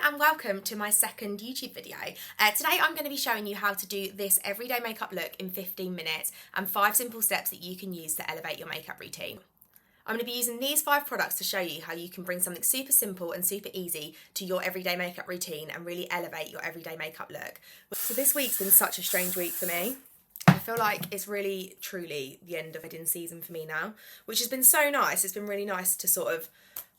and welcome to my second YouTube video. Today I'm going to be showing you how to do this everyday makeup look in 15 minutes and 5 simple steps that you can use to elevate your makeup routine. I'm going to be using these 5 products to show you how you can bring something super simple and super easy to your everyday makeup routine and really elevate your everyday makeup look. So this week's been such a strange week for me. I feel like it's really, truly the end of wedding season for me now, which has been so nice. It's been really nice to sort of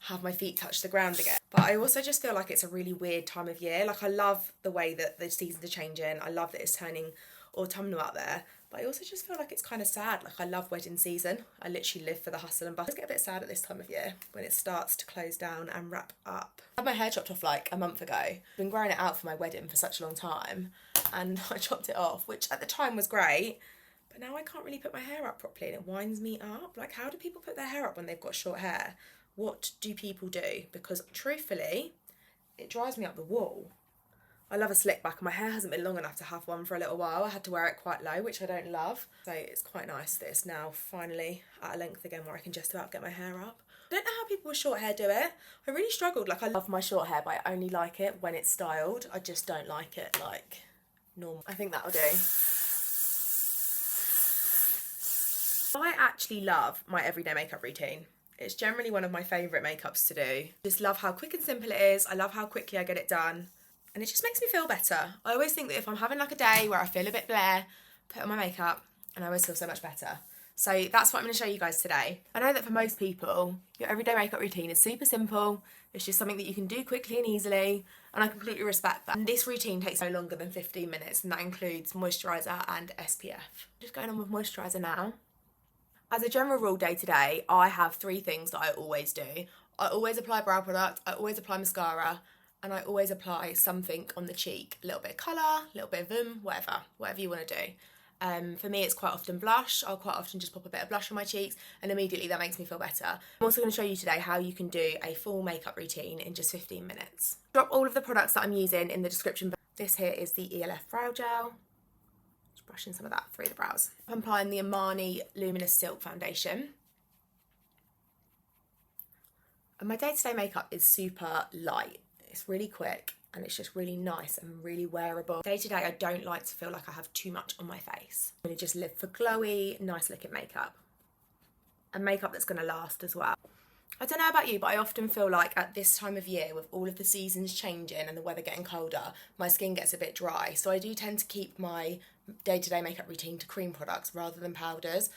have my feet touch the ground again. But I also just feel like it's a really weird time of year. Like, I love the way that the seasons are changing. I love that it's turning autumnal out there. But I also just feel like it's kind of sad. Like, I love wedding season. I literally live for the hustle and bustle. I get a bit sad at this time of year when it starts to close down and wrap up. I had my hair chopped off like a month ago. I've been growing it out for my wedding for such a long time. And I chopped it off, which at the time was great. But now I can't really put my hair up properly and it winds me up. Like, how do people put their hair up when they've got short hair? What do people do? Because truthfully, it drives me up the wall. I love a slick back and my hair hasn't been long enough to have one for a little while. I had to wear it quite low, which I don't love. So it's quite nice that it's now finally at a length again where I can just about get my hair up. I don't know how people with short hair do it. I really struggled. Like, I love my short hair, but I only like it when it's styled. I just don't like it like normal. I think that'll do. I actually love my everyday makeup routine. It's generally one of my favourite makeups to do. Just love how quick and simple it is. I love how quickly I get it done. And it just makes me feel better. I always think that if I'm having like a day where I feel a bit bleh, put on my makeup and I always feel so much better. So that's what I'm going to show you guys today. I know that for most people, your everyday makeup routine is super simple. It's just something that you can do quickly and easily. And I completely respect that. And this routine takes no longer than 15 minutes and that includes moisturiser and SPF. Just going on with moisturiser now. As a general rule day to day, I have 3 things that I always do. I always apply brow product, I always apply mascara, and I always apply something on the cheek. A little bit of colour, a little bit of whatever you want to do. For me, it's quite often blush. I'll quite often just pop a bit of blush on my cheeks and immediately that makes me feel better. I'm also going to show you today how you can do a full makeup routine in just 15 minutes. Drop all of the products that I'm using in the description. This here is the ELF Brow Gel. Brushing some of that through the brows. I'm applying the Armani Luminous Silk Foundation. And my day-to-day makeup is super light. It's really quick and it's just really nice and really wearable. Day-to-day, I don't like to feel like I have too much on my face. I really just live for glowy, nice looking makeup. And makeup that's going to last as well. I don't know about you, but I often feel like at this time of year, with all of the seasons changing and the weather getting colder, my skin gets a bit dry. So I do tend to keep my day-to-day makeup routine to cream products rather than powders.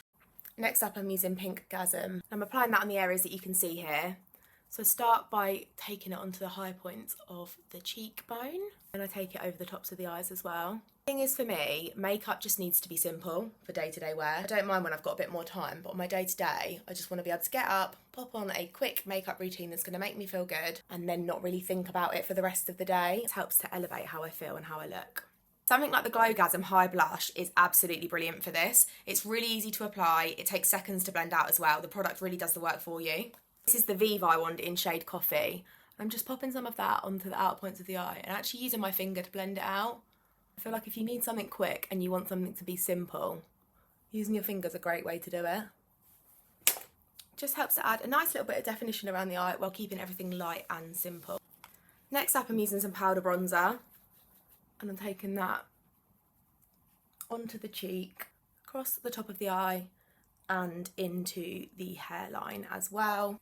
Next up, I'm using Pink Gasm. I'm applying that on the areas that you can see here. So start by taking it onto the high points of the cheekbone. And I take it over the tops of the eyes as well. The thing is, for me, makeup just needs to be simple for day-to-day wear. I don't mind when I've got a bit more time, but on my day-to-day, I just want to be able to get up, pop on a quick makeup routine that's going to make me feel good, and then not really think about it for the rest of the day. It helps to elevate how I feel and how I look. Something like the Glow Gasm High Blush is absolutely brilliant for this. It's really easy to apply. It takes seconds to blend out as well. The product really does the work for you. This is the Vivi wand in shade Coffee. I'm just popping some of that onto the outer points of the eye and actually using my finger to blend it out. I feel like if you need something quick and you want something to be simple, using your fingers is a great way to do it. Just helps to add a nice little bit of definition around the eye while keeping everything light and simple. Next up, I'm using some powder bronzer and I'm taking that onto the cheek, across the top of the eye and into the hairline as well.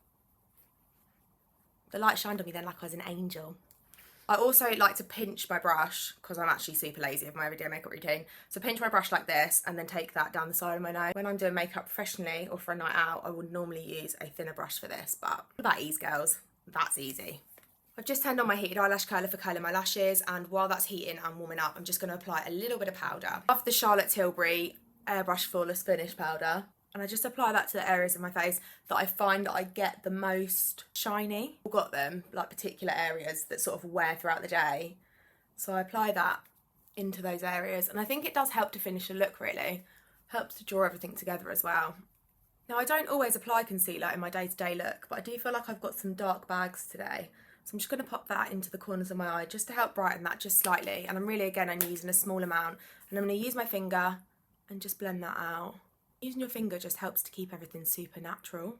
The light shined on me then like I was an angel. I also like to pinch my brush because I'm actually super lazy with my everyday makeup routine. So pinch my brush like this and then take that down the side of my nose. When I'm doing makeup professionally or for a night out, I would normally use a thinner brush for this, but that ease, girls. That's easy. I've just turned on my heated eyelash curler for curling my lashes, and while that's heating and warming up, I'm just going to apply a little bit of powder. I love the Charlotte Tilbury Airbrush Flawless Finish powder. And I just apply that to the areas of my face that I find that I get the most shiny. I've got them, like particular areas that sort of wear throughout the day. So I apply that into those areas. And I think it does help to finish a look, really. Helps to draw everything together as well. Now, I don't always apply concealer in my day-to-day look, but I do feel like I've got some dark bags today. So I'm just going to pop that into the corners of my eye just to help brighten that just slightly. And I'm really, again, only using a small amount. And I'm going to use my finger and just blend that out. Using your finger just helps to keep everything super natural.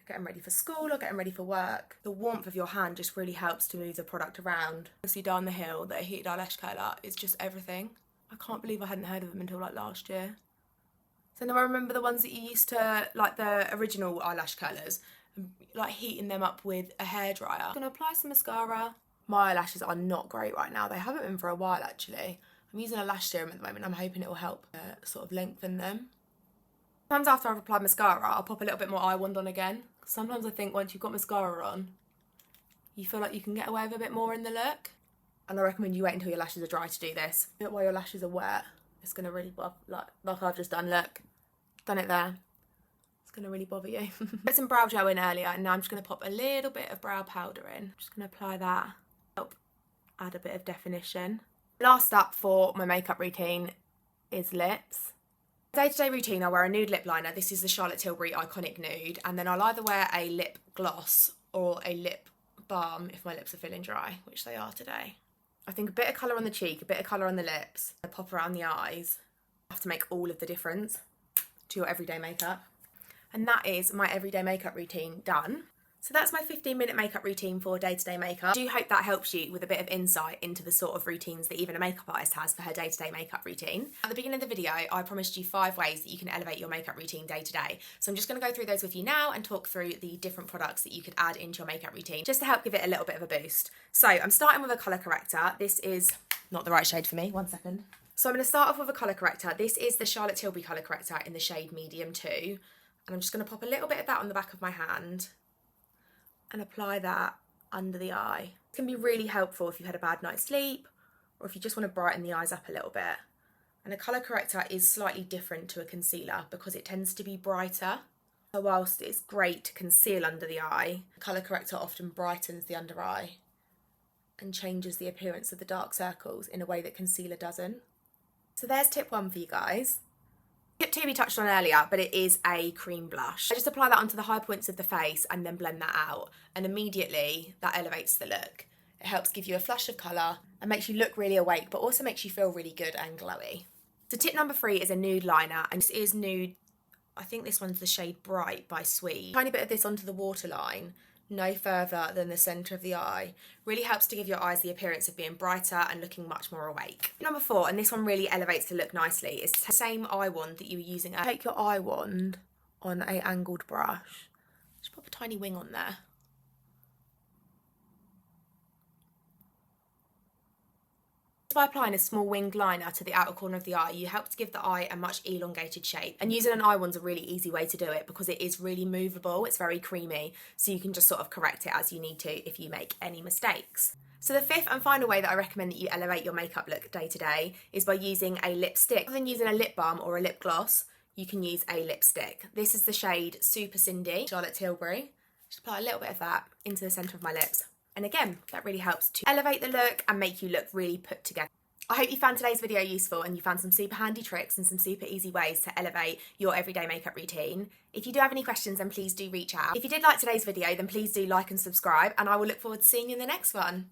getting ready for school or getting ready for work. The warmth of your hand just really helps to move the product around. Obviously down the hill, the heated eyelash curler is just everything. I can't believe I hadn't heard of them until like last year. So now I remember the ones that you used to, like the original eyelash curlers, like heating them up with a hairdryer. I'm gonna apply some mascara. My eyelashes are not great right now. They haven't been for a while actually. I'm using a lash serum at the moment. I'm hoping it will help sort of lengthen them. Sometimes after I've applied mascara, I'll pop a little bit more eye wand on again. Sometimes I think once you've got mascara on, you feel like you can get away with a bit more in the look. And I recommend you wait until your lashes are dry to do this. Do it while your lashes are wet. It's going to really bother, like I've just done, look. Done it there. It's going to really bother you. Put some brow gel in earlier, and now I'm just going to pop a little bit of brow powder in. Just going to apply that. Help add a bit of definition. Last up for my makeup routine is lips. Day-to-day routine, I'll wear a nude lip liner. This is the Charlotte Tilbury Iconic Nude. And then I'll either wear a lip gloss or a lip balm if my lips are feeling dry, which they are today. I think a bit of colour on the cheek, a bit of colour on the lips, a pop around the eyes. I have to make all of the difference to your everyday makeup. And that is my everyday makeup routine done. So that's my 15-minute makeup routine for day-to-day makeup. I do hope that helps you with a bit of insight into the sort of routines that even a makeup artist has for her day-to-day makeup routine. At the beginning of the video, I promised you 5 ways that you can elevate your makeup routine day to day. So I'm just going to go through those with you now and talk through the different products that you could add into your makeup routine just to help give it a little bit of a boost. So I'm starting with a colour corrector. This is not the right shade for me. 1 second. So I'm going to start off with a colour corrector. This is the Charlotte Tilbury colour corrector in the shade Medium 2. And I'm just going to pop a little bit of that on the back of my hand and apply that under the eye. It can be really helpful if you've had a bad night's sleep or if you just want to brighten the eyes up a little bit. And a colour corrector is slightly different to a concealer because it tends to be brighter. So whilst it's great to conceal under the eye, a colour corrector often brightens the under eye and changes the appearance of the dark circles in a way that concealer doesn't. So there's tip 1 for you guys. Tip 2 we touched on earlier, but it is a cream blush. I just apply that onto the high points of the face and then blend that out. And immediately that elevates the look. It helps give you a flush of colour and makes you look really awake, but also makes you feel really good and glowy. So tip number 3 is a nude liner. And this is nude, I think this one's the shade Bright by Sweet. Tiny bit of this onto the waterline, no further than the centre of the eye. Really helps to give your eyes the appearance of being brighter and looking much more awake. Number 4, and this one really elevates the look nicely, is the same eye wand that you were using. Take your eye wand on a angled brush. Just pop a tiny wing on there. By applying a small winged liner to the outer corner of the eye, you help to give the eye a much elongated shape. And using an eye wand's a really easy way to do it because it is really movable, it's very creamy, so you can just sort of correct it as you need to if you make any mistakes. So the 5th and final way that I recommend that you elevate your makeup look day to day is by using a lipstick. Rather than using a lip balm or a lip gloss, you can use a lipstick. This is the shade Super Cindy, Charlotte Tilbury. Just apply a little bit of that into the centre of my lips. And again, that really helps to elevate the look and make you look really put together. I hope you found today's video useful and you found some super handy tricks and some super easy ways to elevate your everyday makeup routine. If you do have any questions, then please do reach out. If you did like today's video, then please do like and subscribe, and I will look forward to seeing you in the next one.